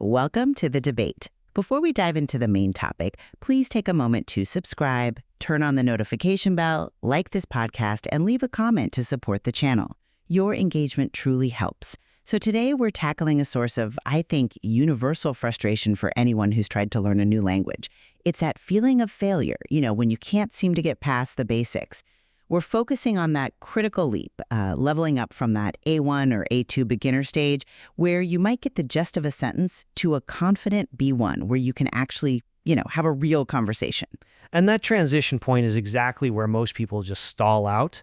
Welcome to the debate. Before we dive into the main topic, please take a moment to subscribe, turn on the notification bell, like this podcast, and leave a comment to support the channel. Your engagement truly helps. So today we're tackling a source of, I think, universal frustration for anyone who's tried to learn a new language. It's that feeling of failure, when you can't seem to get past the basics. We're focusing on that critical leap, leveling up from that A1 or A2 beginner stage, where you might get the gist of a sentence to a confident B1, where you can actually, have a real conversation. And that transition point is exactly where most people just stall out.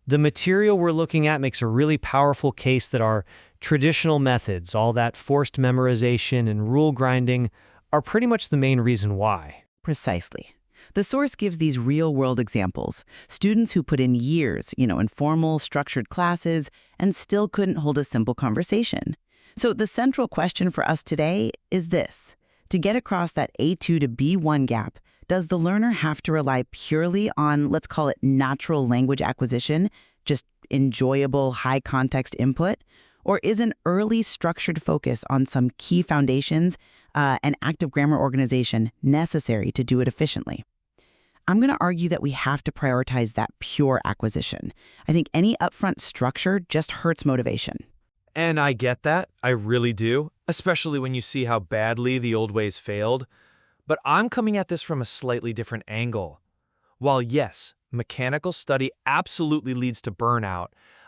The material we're looking at makes a really powerful case that our traditional methods, all that forced memorization and rule grinding, are pretty much the main reason why. Precisely. The source gives these real-world examples. Students who put in years, in formal, structured classes and still couldn't hold a simple conversation. So the central question for us today is this. To get across that A2 to B1 gap, does the learner have to rely purely on, let's call it natural language acquisition, just enjoyable, high-context input? Or is an early structured focus on some key foundations and active grammar organization necessary to do it efficiently? I'm going to argue that we have to prioritize that pure acquisition. I think any upfront structure just hurts motivation. And I get that. I really do, especially when you see how badly the old ways failed. But I'm coming at this from a slightly different angle. While yes, mechanical study absolutely leads to burnout,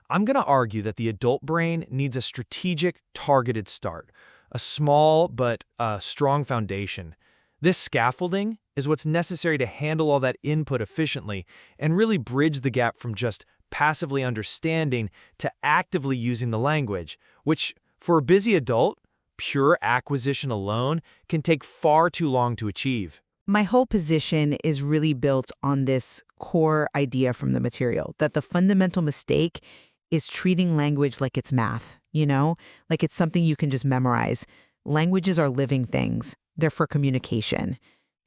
I'm going to argue that the adult brain needs a strategic, targeted start, a small but strong foundation. This scaffolding is what's necessary to handle all that input efficiently and really bridge the gap from just passively understanding to actively using the language, which, for a busy adult, pure acquisition alone can take far too long to achieve. My whole position is really built on this core idea from the material, that the fundamental mistake is treating language like it's math, like it's something you can just memorize. Languages are living things. They're for communication.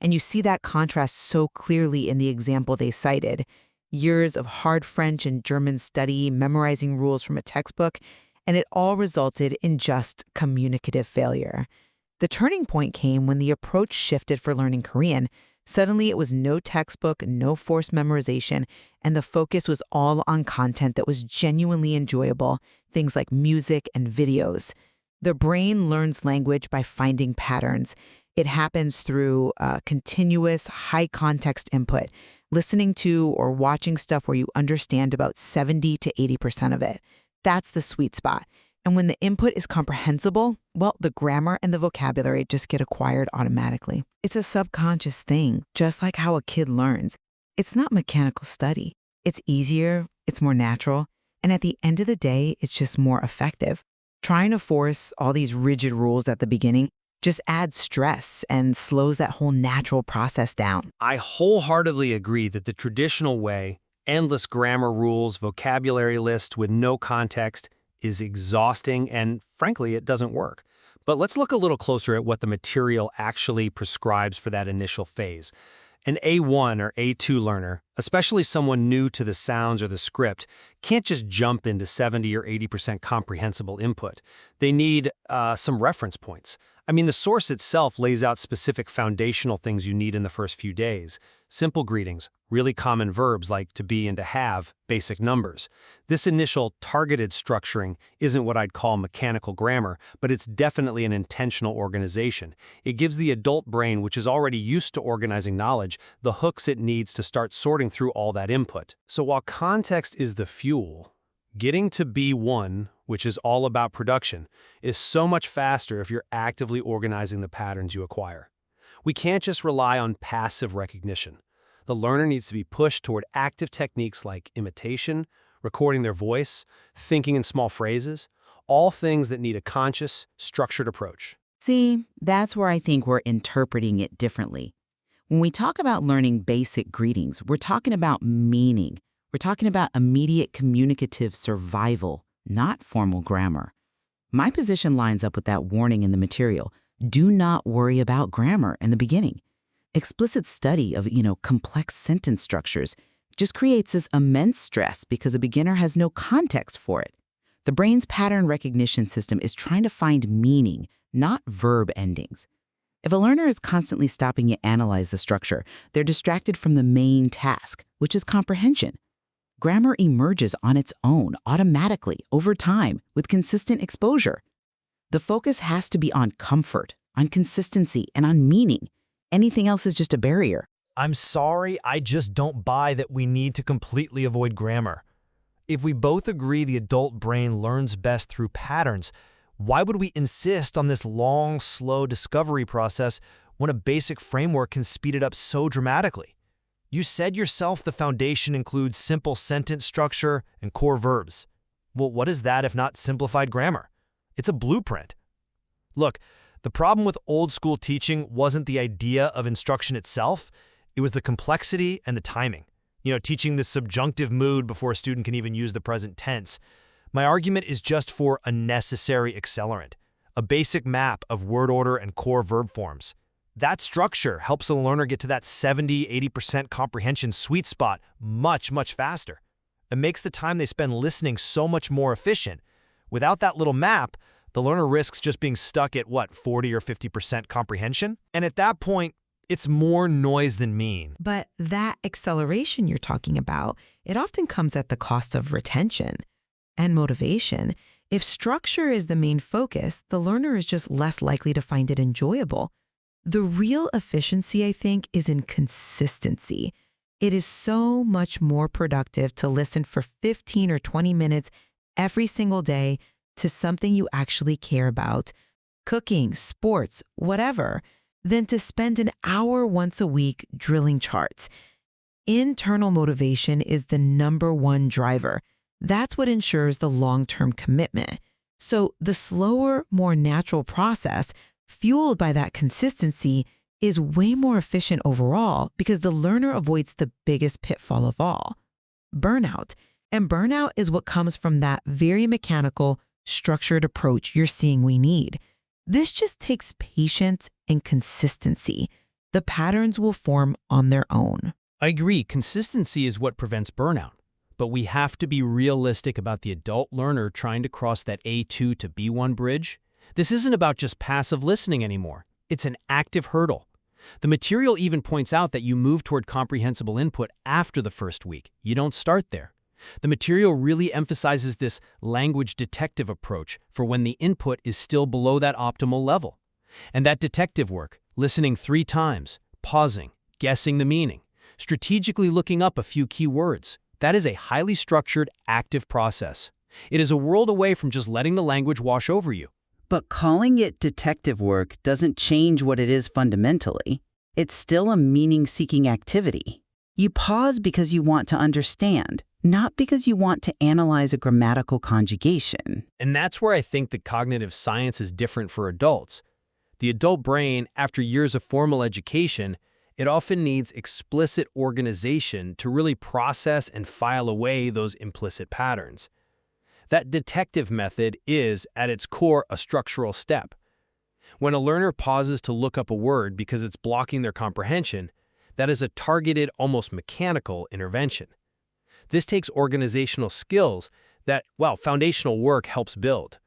And you see that contrast so clearly in the example they cited. Years of hard French and German study, memorizing rules from a textbook, and it all resulted in just communicative failure. The turning point came when the approach shifted for learning Korean. Suddenly, it was no textbook, no forced memorization, and the focus was all on content that was genuinely enjoyable, things like music and videos. The brain learns language by finding patterns. It happens through continuous, high-context input, listening to or watching stuff where you understand about 70 to 80% of it. That's the sweet spot. And when the input is comprehensible, well, the grammar and the vocabulary just get acquired automatically. It's a subconscious thing, just like how a kid learns. It's not mechanical study. It's easier, it's more natural, and at the end of the day, it's just more effective. Trying to force all these rigid rules at the beginning just adds stress and slows that whole natural process down. I wholeheartedly agree that the traditional way, endless grammar rules, vocabulary lists with no context, is exhausting and, frankly, it doesn't work. But let's look a little closer at what the material actually prescribes for that initial phase. An A1 or A2 learner, especially someone new to the sounds or the script, can't just jump into 70 or 80% comprehensible input. They need some reference points. The source itself lays out specific foundational things you need in the first few days. Simple greetings, really common verbs like to be and to have, basic numbers. This initial targeted structuring isn't what I'd call mechanical grammar, but it's definitely an intentional organization. It gives the adult brain, which is already used to organizing knowledge, the hooks it needs to start sorting through all that input. So while context is the fuel, getting to B1, which is all about production, is so much faster if you're actively organizing the patterns you acquire. We can't just rely on passive recognition. The learner needs to be pushed toward active techniques like imitation, recording their voice, thinking in small phrases, all things that need a conscious, structured approach. See, that's where I think we're interpreting it differently. When we talk about learning basic greetings, we're talking about meaning. We're talking about immediate communicative survival, not formal grammar. My position lines up with that warning in the material. Do not worry about grammar in the beginning. Explicit study of, complex sentence structures just creates this immense stress because a beginner has no context for it. The brain's pattern recognition system is trying to find meaning, not verb endings. If a learner is constantly stopping to analyze the structure, they're distracted from the main task, which is comprehension. Grammar emerges on its own, automatically, over time, with consistent exposure. The focus has to be on comfort, on consistency, and on meaning. Anything else is just a barrier. I'm sorry, I just don't buy that we need to completely avoid grammar. If we both agree the adult brain learns best through patterns, why would we insist on this long, slow discovery process when a basic framework can speed it up so dramatically? You said yourself the foundation includes simple sentence structure and core verbs. Well, what is that if not simplified grammar? It's a blueprint. Look, the problem with old-school teaching wasn't the idea of instruction itself, it was the complexity and the timing. Teaching the subjunctive mood before a student can even use the present tense. My argument is just for a necessary accelerant, a basic map of word order and core verb forms. That structure helps a learner get to that 70–80% comprehension sweet spot much, much faster. It makes the time they spend listening so much more efficient. Without that little map, the learner risks just being stuck at, 40 or 50% comprehension? And at that point, it's more noise than mean. But that acceleration you're talking about, it often comes at the cost of retention and motivation. If structure is the main focus, the learner is just less likely to find it enjoyable. The real efficiency, I think, is in consistency. It is so much more productive to listen for 15 or 20 minutes every single day to something you actually care about, cooking, sports, whatever, than to spend an hour once a week drilling charts. Internal motivation is the #1 driver. That's what ensures the long-term commitment. So the slower, more natural process, fueled by that consistency, is way more efficient overall because the learner avoids the biggest pitfall of all, burnout. And burnout is what comes from that very mechanical, structured approach you're seeing we need. This just takes patience and consistency. The patterns will form on their own. I agree, consistency is what prevents burnout. But we have to be realistic about the adult learner trying to cross that A2 to B1 bridge. This isn't about just passive listening anymore. It's an active hurdle. The material even points out that you move toward comprehensible input after the first week. You don't start there. The material really emphasizes this language detective approach for when the input is still below that optimal level. And that detective work, listening 3 times, pausing, guessing the meaning, strategically looking up a few key words, that is a highly structured, active process. It is a world away from just letting the language wash over you. But calling it detective work doesn't change what it is fundamentally. It's still a meaning-seeking activity. You pause because you want to understand, not because you want to analyze a grammatical conjugation. And that's where I think the cognitive science is different for adults. The adult brain, after years of formal education, it often needs explicit organization to really process and file away those implicit patterns. That detective method is, at its core, a structural step. When a learner pauses to look up a word because it's blocking their comprehension, that is a targeted, almost mechanical intervention. This takes organizational skills that, foundational work helps build.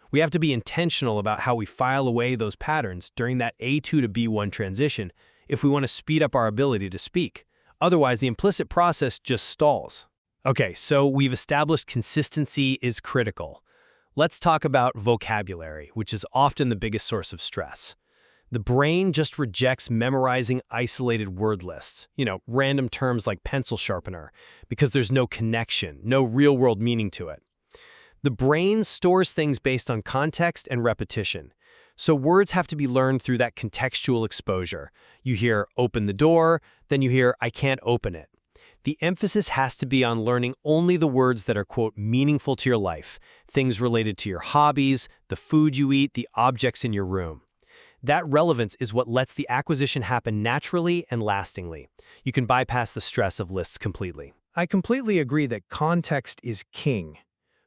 We have to be intentional about how we file away those patterns during that A2 to B1 transition if we want to speed up our ability to speak. Otherwise, the implicit process just stalls. Okay, so we've established consistency is critical. Let's talk about vocabulary, which is often the biggest source of stress. The brain just rejects memorizing isolated word lists, random terms like pencil sharpener, because there's no connection, no real-world meaning to it. The brain stores things based on context and repetition. So words have to be learned through that contextual exposure. You hear, open the door, then you hear, I can't open it. The emphasis has to be on learning only the words that are, quote, meaningful to your life, things related to your hobbies, the food you eat, the objects in your room. That relevance is what lets the acquisition happen naturally and lastingly. You can bypass the stress of lists completely. I completely agree that context is king.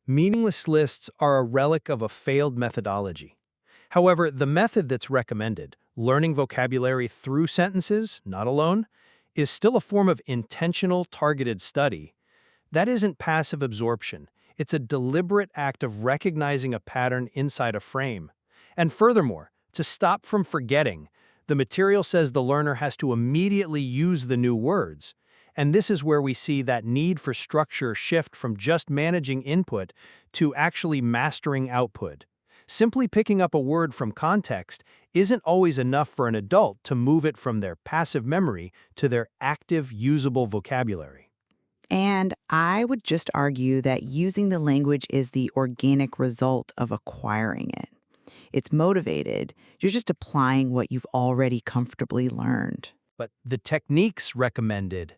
Meaningless lists are a relic of a failed methodology. However, the method that's recommended, learning vocabulary through sentences, not alone, is still a form of intentional, targeted study. That isn't passive absorption. It's a deliberate act of recognizing a pattern inside a frame. And furthermore, to stop from forgetting, the material says the learner has to immediately use the new words. And this is where we see that need for structure shift from just managing input to actually mastering output. Simply picking up a word from context isn't always enough for an adult to move it from their passive memory to their active, usable vocabulary. And I would just argue that using the language is the organic result of acquiring it. It's motivated. You're just applying what you've already comfortably learned. But the techniques recommended,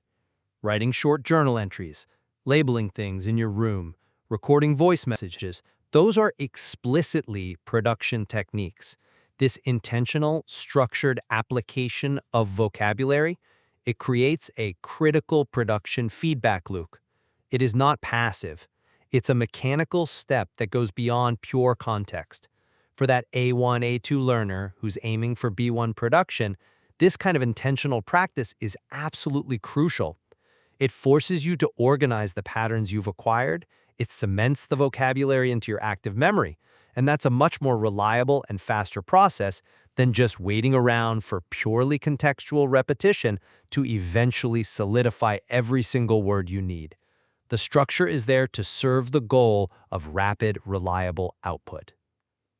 writing short journal entries, labeling things in your room, recording voice messages, those are explicitly production techniques. This intentional, structured application of vocabulary, it creates a critical production feedback loop. It is not passive. It's a mechanical step that goes beyond pure context. For that A1, A2 learner who's aiming for B1 production, this kind of intentional practice is absolutely crucial. It forces you to organize the patterns you've acquired, it cements the vocabulary into your active memory, and that's a much more reliable and faster process than just waiting around for purely contextual repetition to eventually solidify every single word you need. The structure is there to serve the goal of rapid, reliable output.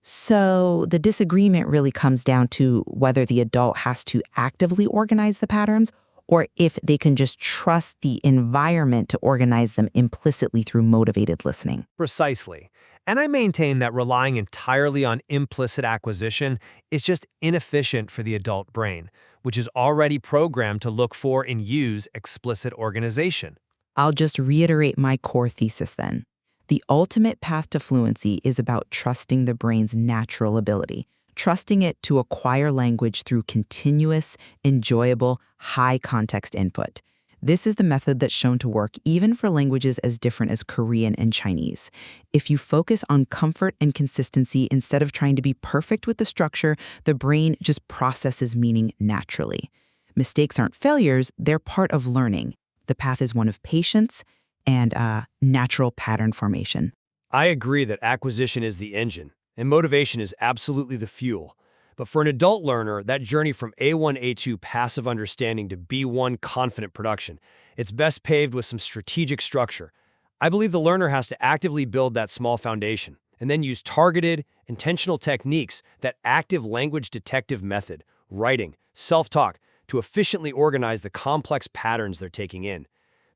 So the disagreement really comes down to whether the adult has to actively organize the patterns or if they can just trust the environment to organize them implicitly through motivated listening. Precisely. And I maintain that relying entirely on implicit acquisition is just inefficient for the adult brain, which is already programmed to look for and use explicit organization. I'll just reiterate my core thesis then. The ultimate path to fluency is about trusting the brain's natural ability, trusting it to acquire language through continuous, enjoyable, high-context input. This is the method that's shown to work even for languages as different as Korean and Chinese. If you focus on comfort and consistency instead of trying to be perfect with the structure, the brain just processes meaning naturally. Mistakes aren't failures, they're part of learning. The path is one of patience and natural pattern formation. I agree that acquisition is the engine, and motivation is absolutely the fuel. But for an adult learner, that journey from A1, A2 passive understanding to B1 confident production, it's best paved with some strategic structure. I believe the learner has to actively build that small foundation and then use targeted, intentional techniques, that active language detective method, writing, self-talk, to efficiently organize the complex patterns they're taking in.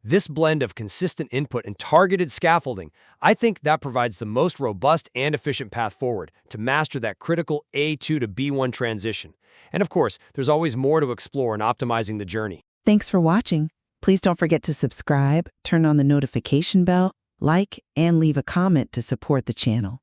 This blend of consistent input and targeted scaffolding, I think that provides the most robust and efficient path forward to master that critical A2 to B1 transition. And of course, there's always more to explore in optimizing the journey. Thanks for watching. Please don't forget to subscribe, turn on the notification bell, like, and leave a comment to support the channel.